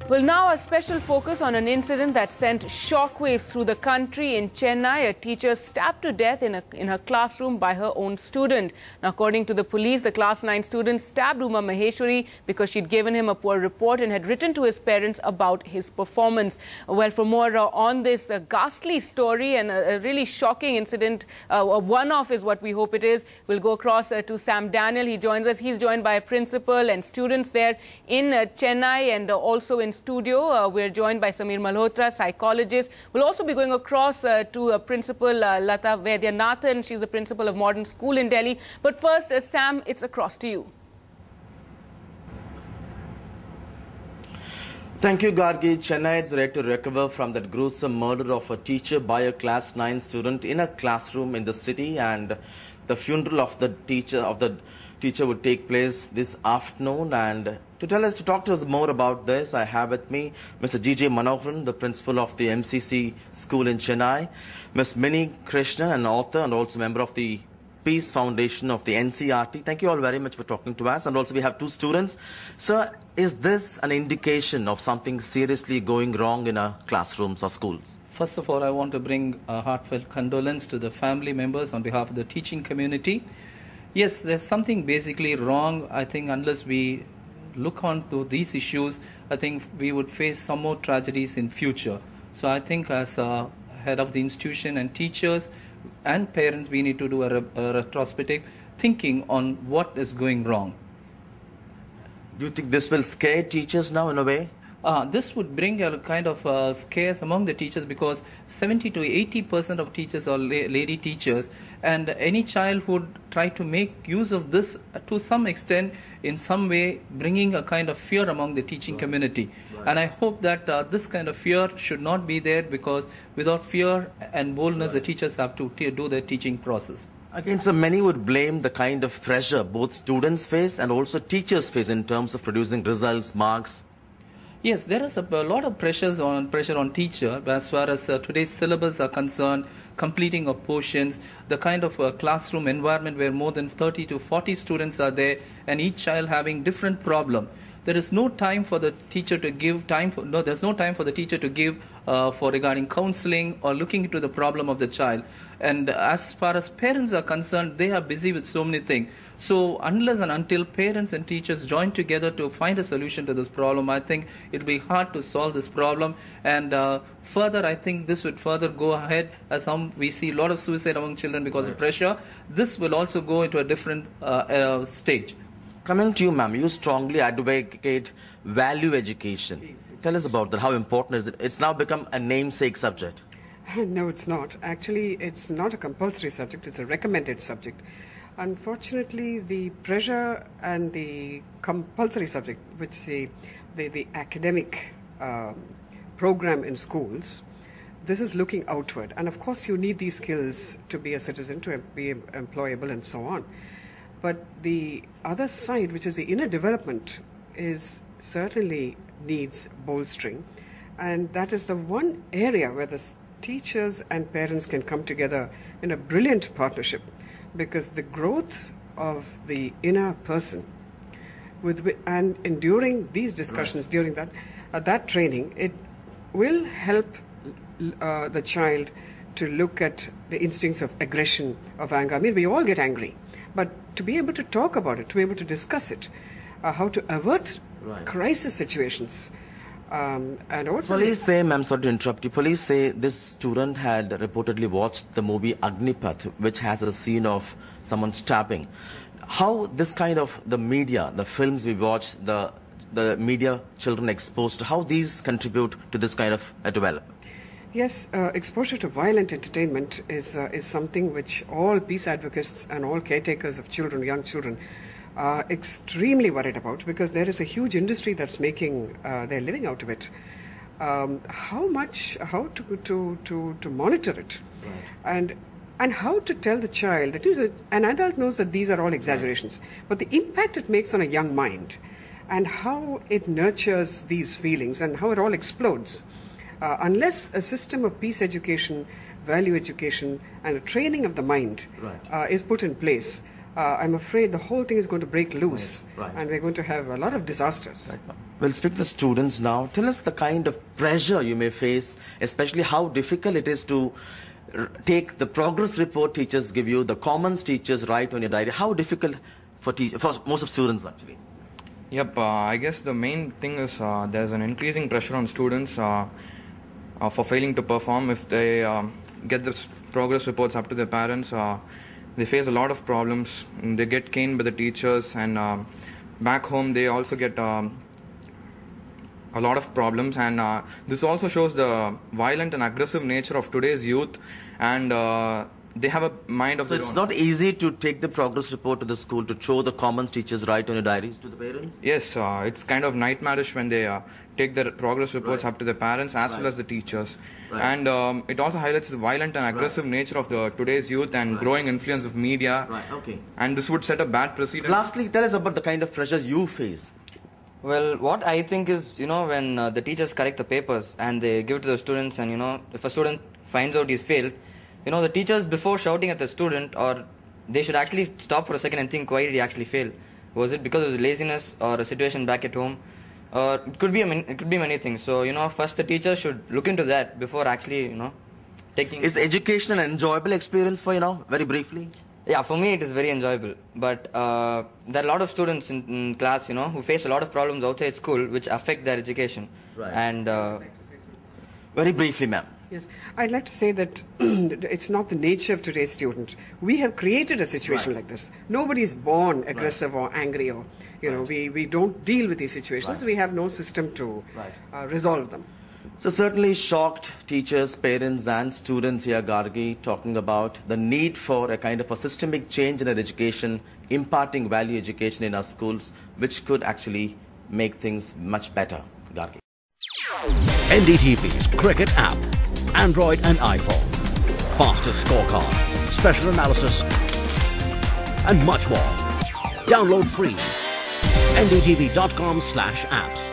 Well, now a special focus on an incident that sent shockwaves through the country. In Chennai, a teacher stabbed to death in her classroom by her own student. Now, according to the police, the class 9 student stabbed Maheshwari because she'd given him a poor report and had written to his parents about his performance. Well, for more on this ghastly story and a really shocking incident, a one-off is what we hope it is, we'll go across to Sam Daniel. He joins us. He's joined by a principal and students there in Chennai and also in studio. We're joined by Sameer Malhotra, psychologist. We'll also be going across to Principal Lata Vaidyanathan. She's the principal of Modern School in Delhi. But first, Sam, it's across to you. Thank you, Gargi. Chennai is ready to recover from that gruesome murder of a teacher by a class 9 student in a classroom in the city, and the funeral of the teacher would take place this afternoon. And to talk to us more about this, I have with me Mr. G.J. Manoharan, the principal of the MCC school in Chennai, Ms. Minnie Krishnan, an author and also member of the Peace Foundation of the NCRT. Thank you all very much for talking to us. And also we have two students. Sir, is this an indication of something seriously going wrong in our classrooms or schools? First of all, I want to bring a heartfelt condolence to the family members on behalf of the teaching community. Yes, there's something basically wrong. I think unless we look on to these issues, I think we would face some more tragedies in future. So I think as a head of the institution and teachers and parents, we need to do a retrospective thinking on what is going wrong. Do you think this will scare teachers now in a way? This would bring a kind of scares among the teachers, because 70 to 80% of teachers are lady teachers, and any child would try to make use of this to some extent, in some way bringing a kind of fear among the teaching community. And I hope that this kind of fear should not be there, because without fear and boldness, the teachers have to do their teaching process. Again, so many would blame the kind of pressure both students face and also teachers face in terms of producing results, marks. Yes, there is a lot of pressure on teacher as far as today's syllabus are concerned, completing of portions, the kind of classroom environment where more than 30 to 40 students are there and each child having different problem. There is no time for the teacher to give there's no time for the teacher to give for regarding counseling or looking into the problem of the child. And as far as parents are concerned, they are busy with so many things. So unless and until parents and teachers join together to find a solution to this problem, I think it will be hard to solve this problem. And further, I think this would further go ahead, as we see a lot of suicide among children because of pressure. This will also go into a different stage. Coming to you, ma'am, you strongly advocate value education. Tell us about that. How important is it? It's now become a namesake subject. No, it's not. Actually, it's not a compulsory subject. It's a recommended subject. Unfortunately, the pressure and the compulsory subject, which the academic program in schools, this is looking outward. And of course, you need these skills to be a citizen, to be employable and so on. But the other side, which is the inner development, is certainly needs bolstering. And that is the one area where the teachers and parents can come together in a brilliant partnership, because the growth of the inner person and enduring these discussions during that training, it will help the child to look at the instincts of aggression, of anger. I mean, we all get angry. But to be able to talk about it, to be able to discuss it, how to avert crisis situations, and also... Police say, ma'am, sorry to interrupt you, police say this student had reportedly watched the movie Agnipath, which has a scene of someone stabbing. How this kind of the media, the films we watch, the media children exposed to, how these contribute to this kind of development? Yes, exposure to violent entertainment is something which all peace advocates and all caretakers of children, young children, are extremely worried about, because there is a huge industry that's making their living out of it. How to monitor it, and how to tell the child that an adult knows that these are all exaggerations, but the impact it makes on a young mind, and how it nurtures these feelings, and how it all explodes. Unless a system of peace education, value education, and a training of the mind is put in place, I'm afraid the whole thing is going to break loose, and we're going to have a lot of disasters. Right. Well, speak to the students now. Tell us the kind of pressure you may face, especially how difficult it is to take the progress report teachers give you, the comments teachers write on your diary. How difficult for most of students actually? Yep, I guess the main thing is there's an increasing pressure on students for failing to perform. If they get the progress reports up to their parents, they face a lot of problems. They get caned by the teachers, and back home they also get a lot of problems, and this also shows the violent and aggressive nature of today's youth, and they have a mind of their own. So it's not easy to take the progress report to the school to show the comments teachers write on your diaries to the parents? Yes, it's kind of nightmarish when they take their progress reports up to the parents as well as the teachers. And it also highlights the violent and aggressive nature of the today's youth and growing influence of media. And this would set a bad precedent. Lastly, tell us about the kind of pressures you face. Well, what I think is, when the teachers correct the papers and they give it to the students, and, if a student finds out he's failed, the teachers, before shouting at the student, or they should actually stop for a second and think, why did he actually fail? Was it because of his laziness or a situation back at home? Or it could be many things. So, first the teacher should look into that before actually, taking... Is education an enjoyable experience for, very briefly? Yeah, for me it is very enjoyable. But there are a lot of students in class, who face a lot of problems outside school which affect their education. And... very briefly, ma'am. Yes, I'd like to say that it's not the nature of today's student. We have created a situation like this. Nobody is born aggressive or angry, or we don't deal with these situations. We have no system to resolve them. So certainly shocked teachers, parents and students here, Gargi, talking about the need for a kind of a systemic change in our education, imparting value education in our schools, which could actually make things much better. Gargi. NDTV's cricket app, Android and iPhone, fastest scorecard, special analysis and much more. Download free. ndtv.com/apps.